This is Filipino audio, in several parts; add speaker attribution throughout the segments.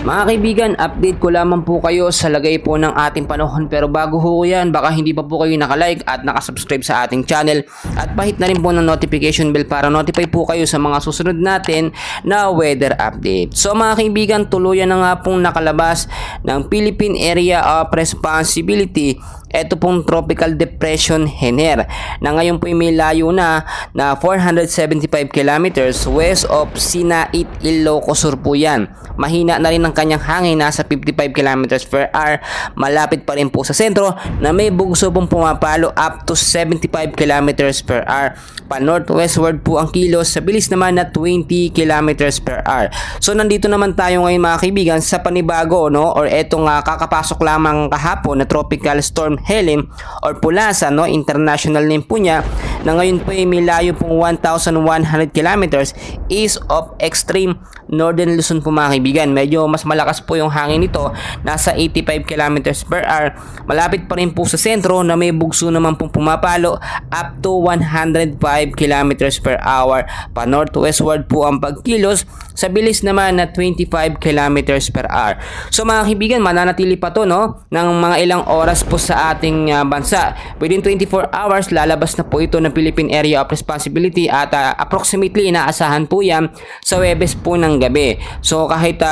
Speaker 1: Mga kaibigan, update ko lamang po kayo sa lagay po ng ating panahon, pero bago ho yan, baka hindi pa po kayo nakalike at nakasubscribe sa ating channel at pahit na rin po ng notification bell para notify po kayo sa mga susunod natin na weather update. So mga kaibigan, tuluyan na nga pong nakalabas ng Philippine Area of Responsibility ito pong Tropical Depression Hener na ngayon po may layo na 475 kilometers west of Sinait, Ilocos Sur po yan. Mahina na rin ang kanyang hangin, nasa 55 kilometers per hour. Malapit pa rin po sa sentro na may bugso pong pumapalo up to 75 kilometers per hour. Pa northwestward po ang kilos sa bilis naman na 20 kilometers per hour. So nandito naman tayo ngayon mga kaibigan sa panibago, no, or etong kakapasok lamang kahapon na Tropical Storm Helen or Pulasa, no, international name po niya, na ngayon po ay may layo pong 1,100 kilometers east of extreme northern Luzon po mga kaibigan. Medyo mas malakas po yung hangin nito, nasa 85 kilometers per hour. Malapit pa rin po sa sentro na may bugso naman pong pumapalo up to 105 kilometers per hour. Pa northwestward po ang pagkilos sa bilis naman na 25 kilometers per hour. So mga kaibigan, mananatili pa to, no, ng mga ilang oras po sa ating bansa. Within 24 hours lalabas na po ito ng Philippine Area of Responsibility at approximately inaasahan po yan sa Webes po ng gabi. So kahit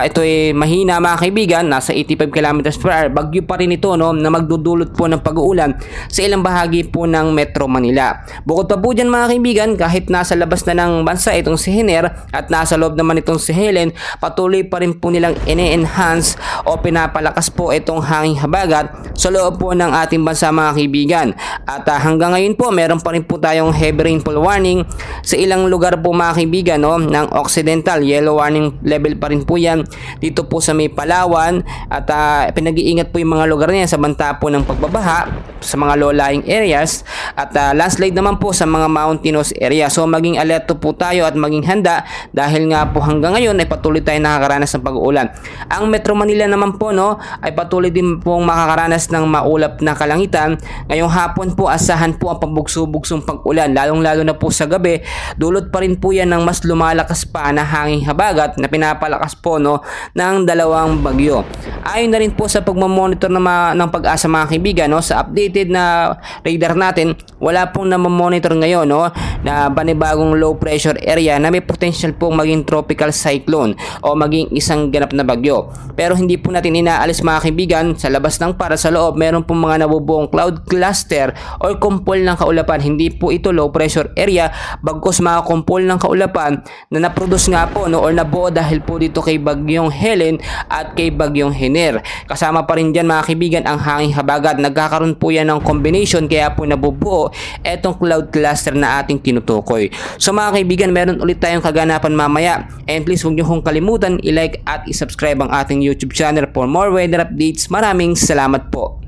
Speaker 1: ito ay mahina mga kaibigan, nasa 85 kilometers per hour, bagyo pa rin ito, no, na magdudulot po ng pag-uulan sa ilang bahagi po ng Metro Manila. Bukod pa po dyan mga kaibigan, kahit nasa labas na ng bansa itong si Hener at nasa loob naman itong si Helen, patuloy pa rin po nilang ine-enhance o pinapalakas po itong hanging habagat sa loob po ng ating bansa mga kaibigan. At hanggang ngayon po meron pa rin po tayong heavy rainfall warning sa ilang lugar po mga kaibigan, no, ng Occidental. Yellow warning level pa rin po yan dito po sa may Palawan at pinag-iingat po yung mga lugar niya sa banta po ng pagbabaha sa mga low-lying areas at landslide naman po sa mga mountainous area. So maging alerto po tayo at maging handa dahil nga po hanggang ngayon ay patuloy tayo nakakaranas ng pag-uulan. Ang Metro Manila naman po, no, ay patuloy din pong makakaranas ng maulap na kalangitan. Ngayong hapon po asahan po ang pabugso-bugsong pag-ulan, lalong-lalo na po sa gabi. Dulot pa rin po yan ng mas lumalakas pa na hanging habagat na pinapalakas po, no, ng dalawang bagyo. Ayon na rin po sa pagmamonitor ng Pag-asa mga kaibigan, no, sa updated na radar natin, wala pong namamonitor ngayon, no, na panibagong low pressure area na may potential pong maging tropical cyclone o maging isang ganap na bagyo. Pero hindi po natin inaalis mga kaibigan, sa labas ng para sa loob meron pong mga nabubuong cloud cluster or kumpol ng kaulapan. Hindi po ito low pressure area, bagkus mga kumpol ng kaulapan na naproduce nga po, no, or nabuo dahil po dito kay bagyong Helen at kay bagyong Hener. Kasama pa rin dyan mga kaibigan ang hanging habagat. Nagkakaroon po yan ng combination kaya po nabubuo etong cloud cluster na ating tinutukoy. So mga kaibigan, meron ulit tayong kaganapan mamaya, and please huwag nyo kong kalimutan i-like at i-subscribe ang ating YouTube channel for more weather updates. Maraming salamat po.